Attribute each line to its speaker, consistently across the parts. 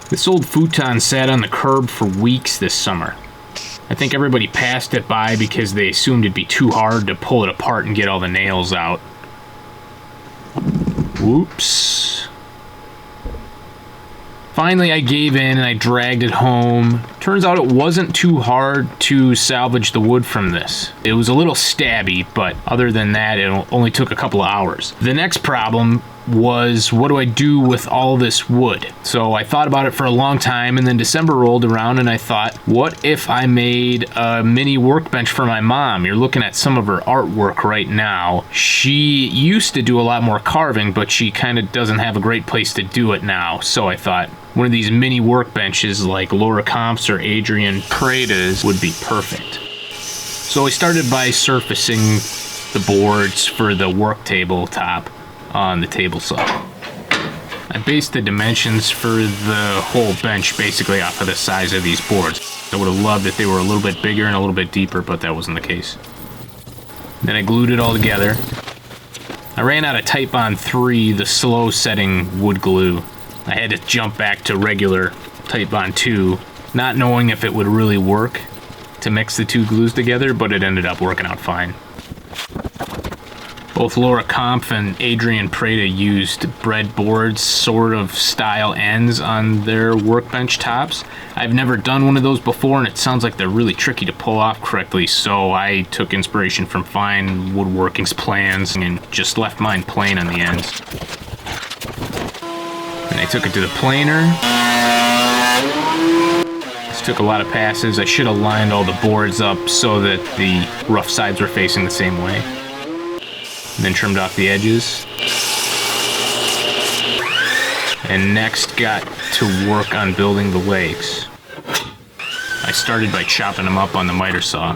Speaker 1: This old futon sat on the curb for weeks this summer. I think everybody passed it by because they assumed it'd be too hard to pull it apart and get all the nails out. Whoops. Finally, I gave in and I dragged it home. Turns out it wasn't too hard to salvage the wood from this. It was a little stabby, but other than that, it only took a couple of hours. The next problem was, what do I do with all this wood? So I thought about it for a long time, and then December rolled around and I thought, what if I made a mini workbench for my mom? You're looking at some of her artwork right now. She used to do a lot more carving, but she kind of doesn't have a great place to do it now. So I thought one of these mini workbenches like Laura Kampf's or Adrian Preda's would be perfect. So I started by surfacing the boards for the work tabletop on the table saw. I based the dimensions for the whole bench basically off of the size of these boards. I would have loved if they were a little bit bigger and a little bit deeper, but that wasn't the case. Then I glued it all together. I ran out of Type Bond 3, the slow setting wood glue. I had to jump back to regular Type Bond 2, not knowing if it would really work to mix the two glues together, but it ended up working out fine. Both Laura Kampf and Adrian Preda used breadboards sort of style ends on their workbench tops. I've never done one of those before, and it sounds like they're really tricky to pull off correctly, so I took inspiration from Fine Woodworking's plans and just left mine plain on the ends. And I took it to the planer. This took a lot of passes. I should have lined all the boards up so that the rough sides were facing the same way. And then trimmed off the edges. And next got to work on building the legs. I started by chopping them up on the miter saw.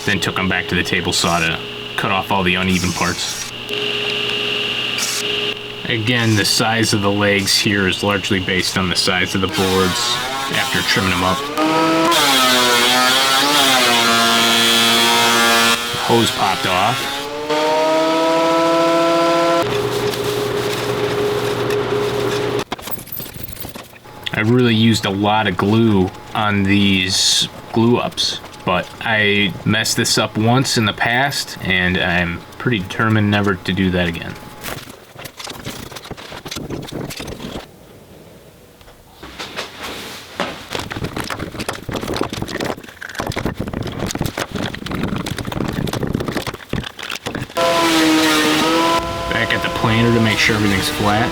Speaker 1: Then took them back to the table saw to cut off all the uneven parts. Again, the size of the legs here is largely based on the size of the boards after trimming them up. Hose popped off. I really used a lot of glue on these glue ups, but I messed this up once in the past and I'm pretty determined never to do that again. Planer to make sure everything's flat.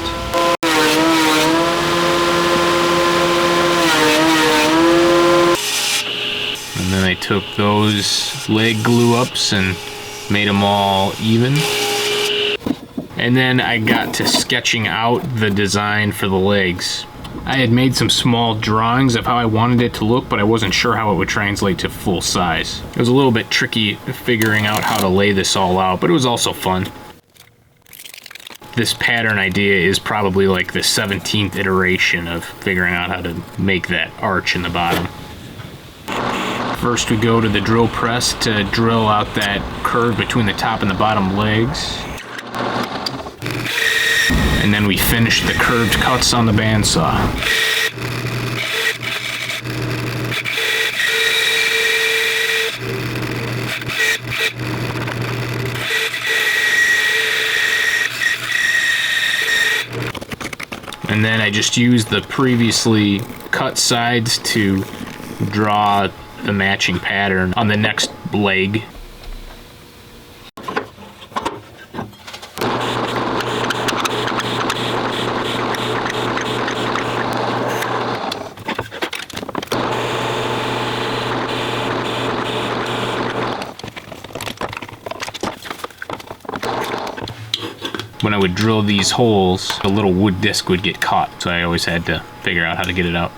Speaker 1: And then I took those leg glue ups and made them all even. And then I got to sketching out the design for the legs. I had made some small drawings of how I wanted it to look, but I wasn't sure how it would translate to full size. It was a little bit tricky figuring out how to lay this all out, but it was also fun. This pattern idea is probably like the 17th iteration of figuring out how to make that arch in the bottom. First we go to the drill press to drill out that curve between the top and the bottom legs. And then we finish the curved cuts on the bandsaw. And then I just used the previously cut sides to draw the matching pattern on the next leg. When I would drill these holes, the little wood disc would get caught, so I always had to figure out how to get it out.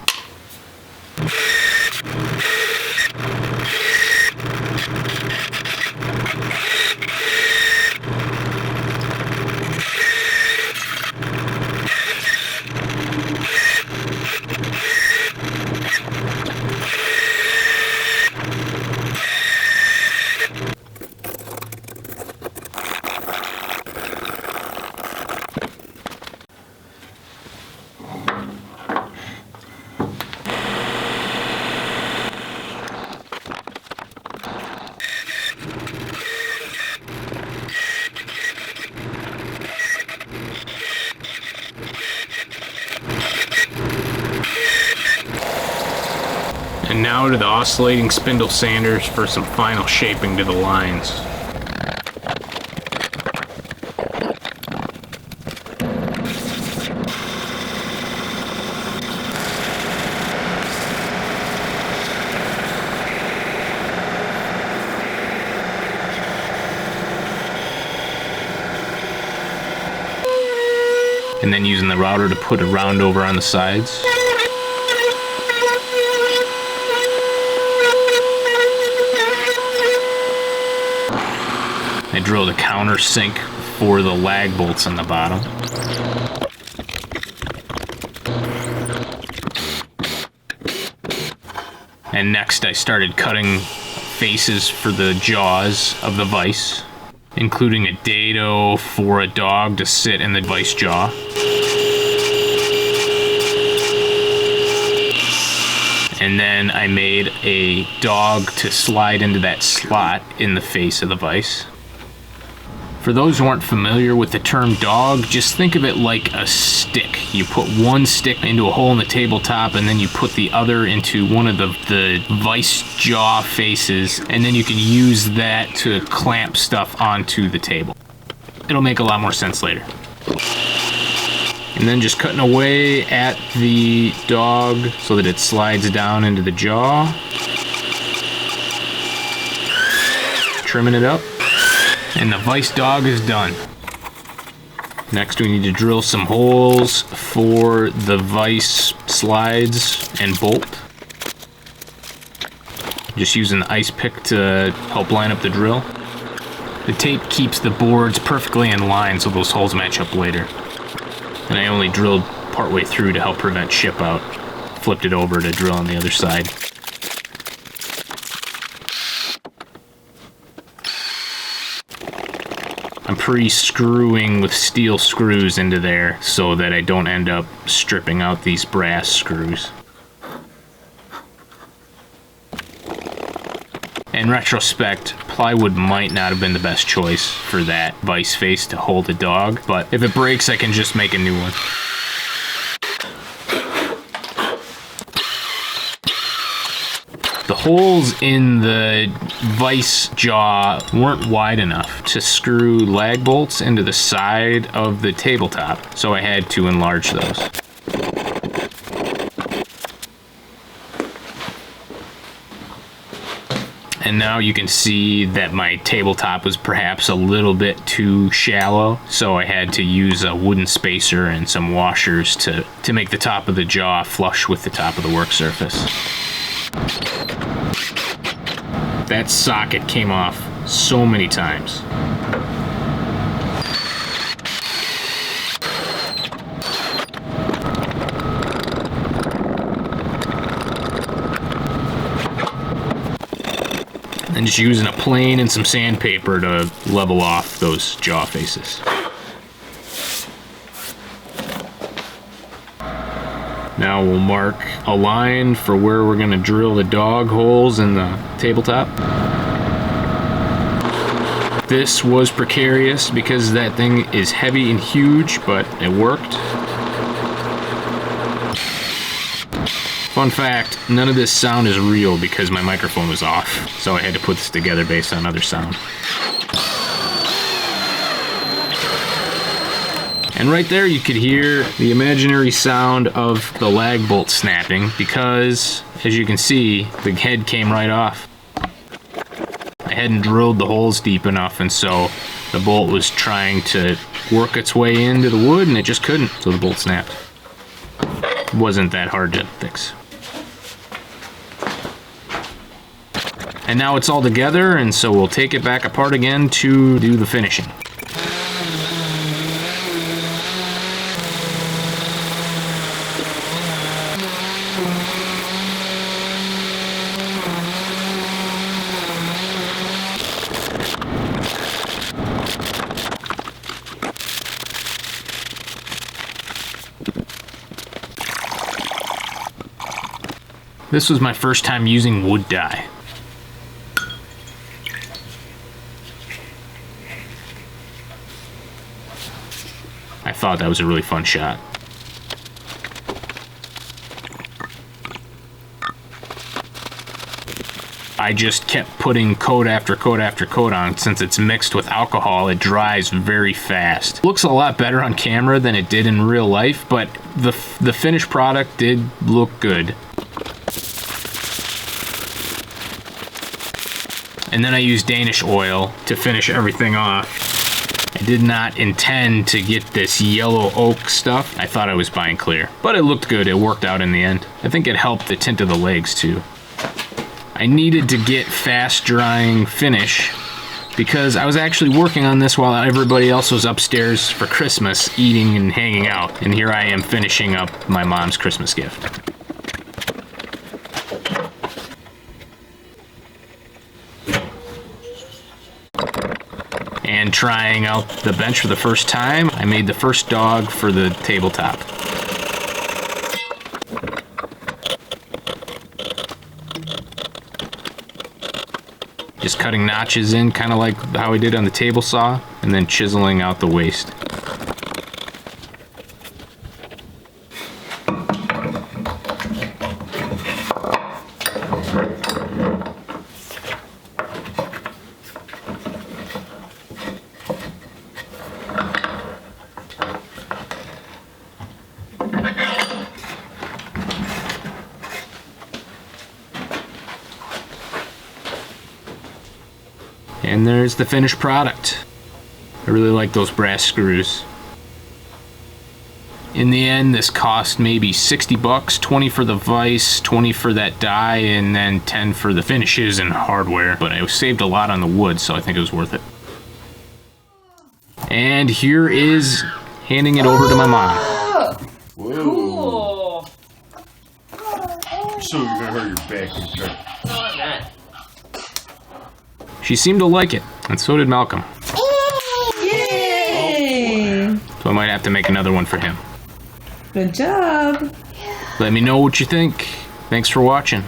Speaker 1: And now to the oscillating spindle sanders for some final shaping to the lines. And then using the router to put a round over on the sides. I drilled a countersink for the lag bolts on the bottom. And next I started cutting faces for the jaws of the vise, including a dado for a dog to sit in the vise jaw. And then I made a dog to slide into that slot in the face of the vise. For those who aren't familiar with the term dog, just think of it like a stick. You put one stick into a hole in the tabletop, and then you put the other into one of the vise jaw faces, and then you can use that to clamp stuff onto the table. It'll make a lot more sense later. And then just cutting away at the dog so that it slides down into the jaw. Trimming it up. And the vise dog is done. Next we need to drill some holes for the vise slides and bolt. Just using the ice pick to help line up the drill. The tape keeps the boards perfectly in line so those holes match up later. And I only drilled partway through to help prevent ship out. Flipped it over to drill on the other side. I'm pre-screwing with steel screws into there so that I don't end up stripping out these brass screws. In retrospect, plywood might not have been the best choice for that vise face to hold a dog, but if it breaks, I can just make a new one. The holes in the vise jaw weren't wide enough to screw lag bolts into the side of the tabletop, so I had to enlarge those. And now you can see that my tabletop was perhaps a little bit too shallow, so I had to use a wooden spacer and some washers to make the top of the jaw flush with the top of the work surface. That socket came off so many times. And just using a plane and some sandpaper to level off those jaw faces. Now we'll mark a line for where we're going to drill the dog holes in the tabletop. This was precarious because that thing is heavy and huge, but it worked. Fun fact, none of this sound is real because my microphone was off, so I had to put this together based on other sound. And right there you could hear the imaginary sound of the lag bolt snapping because, as you can see, the head came right off. I hadn't drilled the holes deep enough, and so the bolt was trying to work its way into the wood and it just couldn't, so the bolt snapped. It wasn't that hard to fix. And now it's all together, and so we'll take it back apart again to do the finishing. This was my first time using wood dye. I thought that was a really fun shot. I just kept putting coat after coat after coat on. Since it's mixed with alcohol, it dries very fast. Looks a lot better on camera than it did in real life, but the finished product did look good. And then I used Danish oil to finish everything off. I did not intend to get this yellow oak stuff. I thought I was buying clear, but it looked good. It worked out in the end. I think it helped the tint of the legs too. I needed to get fast drying finish because I was actually working on this while everybody else was upstairs for Christmas eating and hanging out. And here I am finishing up my mom's Christmas gift. And trying out the bench for the first time, I made the first dog for the tabletop. Just cutting notches in, kind of like how I did on the table saw, and then chiseling out the waist. And there's the finished product. I really like those brass screws. In the end, this cost maybe 60 bucks, 20 for the vise, 20 for that die, and then 10 for the finishes and hardware. But I saved a lot on the wood, so I think it was worth it. And here is handing it over to my mom.
Speaker 2: Whoa. Cool. So you're gonna hurt your back and turn.
Speaker 3: No, I'm not.
Speaker 1: She seemed to like it, and so did Malcolm.
Speaker 3: Yay!
Speaker 1: So I might have to make another one for him.
Speaker 3: Good job.
Speaker 1: Let me know what you think. Thanks for watching.